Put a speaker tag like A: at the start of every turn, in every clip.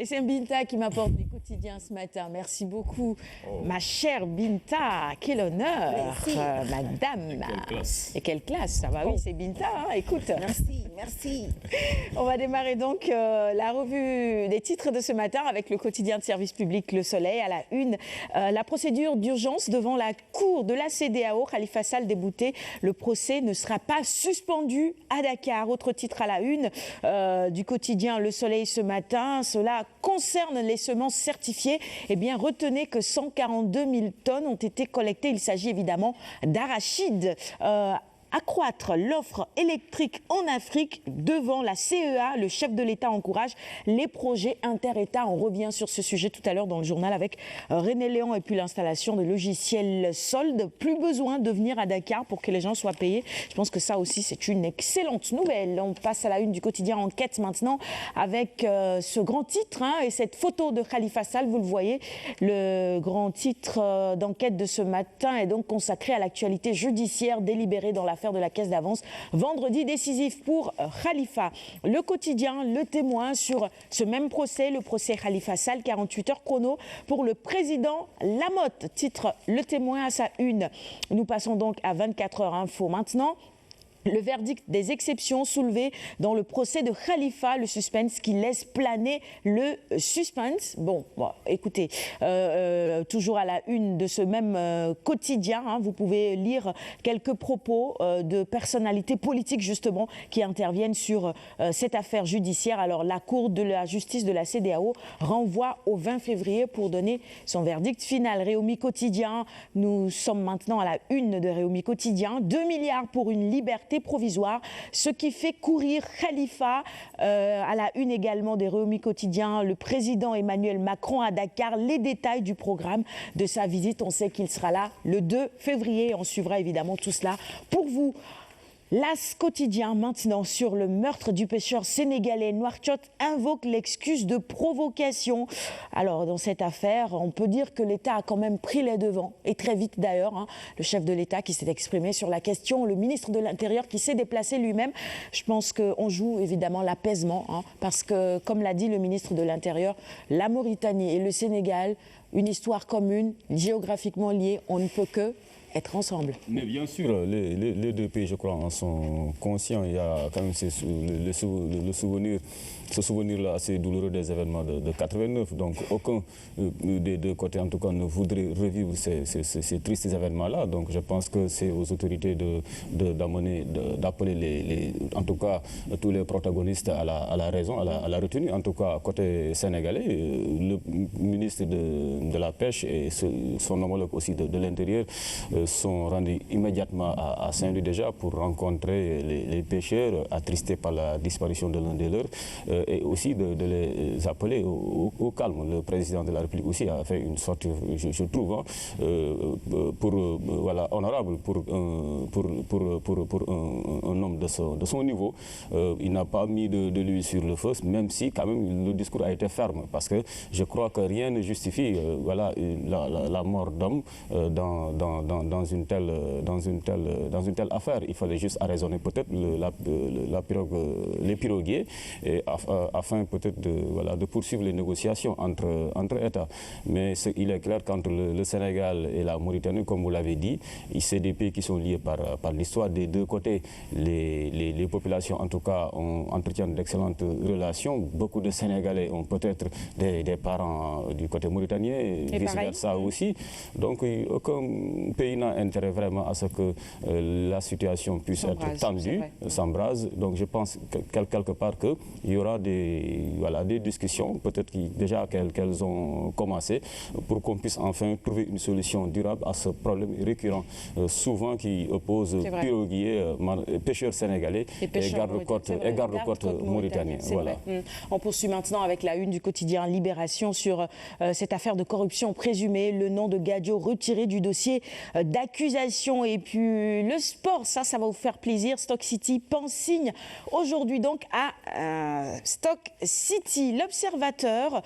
A: Et c'est Binta qui m'apporte les quotidiens ce matin. Merci beaucoup, ma chère Binta. Quel honneur, madame.
B: Et quelle classe.
A: Et quelle classe. Ah bah oui, c'est Binta, hein, écoute.
C: Merci.
A: On va démarrer donc la revue des titres de ce matin avec le quotidien de service public Le Soleil à la une. La procédure d'urgence devant la cour de la CEDEAO. Khalifa Sall débouté. Le procès ne sera pas suspendu à Dakar. Autre titre à la une du quotidien Le Soleil ce matin. Cela concerne les semences certifiées. Eh bien, retenez que 142 000 tonnes ont été collectées. Il s'agit évidemment d'arachides. Accroître l'offre électrique en Afrique devant la CEA. Le chef de l'État encourage les projets inter-États. On revient sur ce sujet tout à l'heure dans le journal avec René Léon et puis l'installation de logiciels soldes. Plus besoin de venir à Dakar pour que les gens soient payés. Je pense que ça aussi c'est une excellente nouvelle. On passe à la une du quotidien Enquête maintenant avec ce grand titre et cette photo de Khalifa Sall. Vous le voyez, le grand titre d'Enquête de ce matin est donc consacré à l'actualité judiciaire délibérée dans l'affaire de la caisse d'avance. Vendredi décisif pour Khalifa. Le quotidien, le témoin sur ce même procès, le procès Khalifa Sall, 48 heures chrono pour le président Lamotte. Titre le témoin à sa une. Nous passons donc à 24 heures info maintenant. Le verdict des exceptions soulevées dans le procès de Khalifa, le suspense qui laisse planer le suspense. Bon, écoutez, toujours à la une de ce même quotidien, vous pouvez lire quelques propos de personnalités politiques justement qui interviennent sur cette affaire judiciaire. Alors la Cour de la justice de la CEDEAO renvoie au 20 février pour donner son verdict final. Réumi Quotidien, nous sommes maintenant à la une de Réumi Quotidien. 2 milliards pour une liberté provisoire, ce qui fait courir Khalifa. À la une également des Réumi Quotidien, le président Emmanuel Macron à Dakar. Les détails du programme de sa visite, on sait qu'il sera là le 2 février. On suivra évidemment tout cela pour vous. L'As Quotidien maintenant sur le meurtre du pêcheur sénégalais. Nouakchott invoque l'excuse de provocation. Alors dans cette affaire, on peut dire que l'État a quand même pris les devants, et très vite d'ailleurs. Le chef de l'État qui s'est exprimé sur la question, le ministre de l'Intérieur qui s'est déplacé lui-même. Je pense qu'on joue évidemment l'apaisement, parce que comme l'a dit le ministre de l'Intérieur, la Mauritanie et le Sénégal, une histoire commune, géographiquement liée, on ne peut que être ensemble.
B: Mais bien sûr, les deux pays, je crois, en sont conscients. Il y a quand même ce souvenir-là assez douloureux des événements de 89. Donc aucun des deux côtés, en tout cas, ne voudrait revivre ces tristes événements-là. Donc je pense que c'est aux autorités d'appeler en tout cas tous les protagonistes à la raison, à la retenue. En tout cas, côté sénégalais, le ministre de la Pêche et son homologue aussi de l'Intérieur sont rendus immédiatement à Saint-Louis déjà pour rencontrer les pêcheurs attristés par la disparition de l'un des leurs et aussi de les appeler au calme. Le président de la République aussi a fait une sortie, je trouve, honorable pour un homme de son niveau. Il n'a pas mis de lui sur le feu, même si quand même le discours a été ferme, parce que je crois que rien ne justifie la mort d'homme dans une telle affaire. Il fallait juste arraisonner peut-être les piroguiers afin peut-être de poursuivre les négociations entre États. Mais il est clair qu'entre le Sénégal et la Mauritanie, comme vous l'avez dit, c'est des pays qui sont liés par l'histoire. Des deux côtés, les populations en tout cas entretiennent d'excellentes relations. Beaucoup de Sénégalais ont peut-être des parents du côté mauritanien et vice-versa aussi. Donc aucun pays n'a intérêt vraiment à ce que la situation puisse être tendue, s'embrase. Donc je pense quelque part qu'il y aura des discussions, peut-être déjà qu'elles ont commencé, pour qu'on puisse enfin trouver une solution durable à ce problème récurrent, souvent qui oppose piroguiers, pêcheurs sénégalais et garde-côtes mauritaniens. Voilà.
A: On poursuit maintenant avec la une du quotidien Libération sur cette affaire de corruption présumée, le nom de Gadio retiré du dossier d'accusation. Et puis le sport, ça va vous faire plaisir. Stock City signe aujourd'hui donc à Stock City. L'Observateur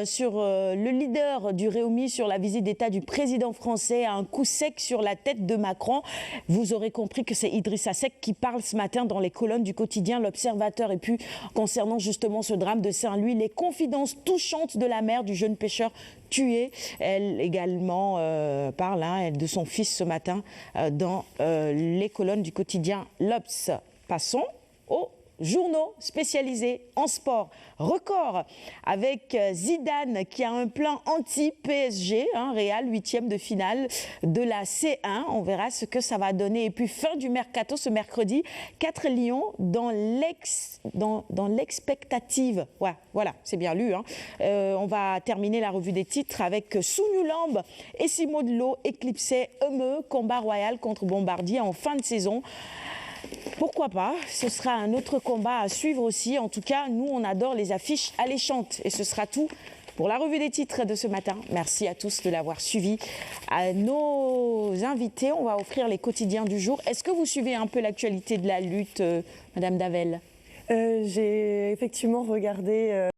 A: sur le leader du Réumi sur la visite d'État du président français a un coup sec sur la tête de Macron. Vous aurez compris que c'est Idrissa Seck qui parle ce matin dans les colonnes du quotidien L'Observateur. Et puis concernant justement ce drame de Saint-Louis, les confidences touchantes de la mère du jeune pêcheur tué. Elle également parle de son fils ce matin dans les colonnes du quotidien L'Obs. Passons aux journaux spécialisés en sport. Record avec Zidane qui a un plan anti-PSG, Real, 8e de finale de la C1. On verra ce que ça va donner. Et puis fin du mercato ce mercredi, 4 Lions dans l'expectative. Ouais, voilà, c'est bien lu. On va terminer la revue des titres avec Sougnoulamba et Simo de l'eau éclipsé Eumeu, combat royal contre Bombardier en fin de saison. Pourquoi pas, ce sera un autre combat à suivre aussi. En tout cas, nous, on adore les affiches alléchantes. Et ce sera tout pour la revue des titres de ce matin. Merci à tous de l'avoir suivi. À nos invités, on va offrir les quotidiens du jour. Est-ce que vous suivez un peu l'actualité de la lutte, Madame Davel ?
C: J'ai effectivement regardé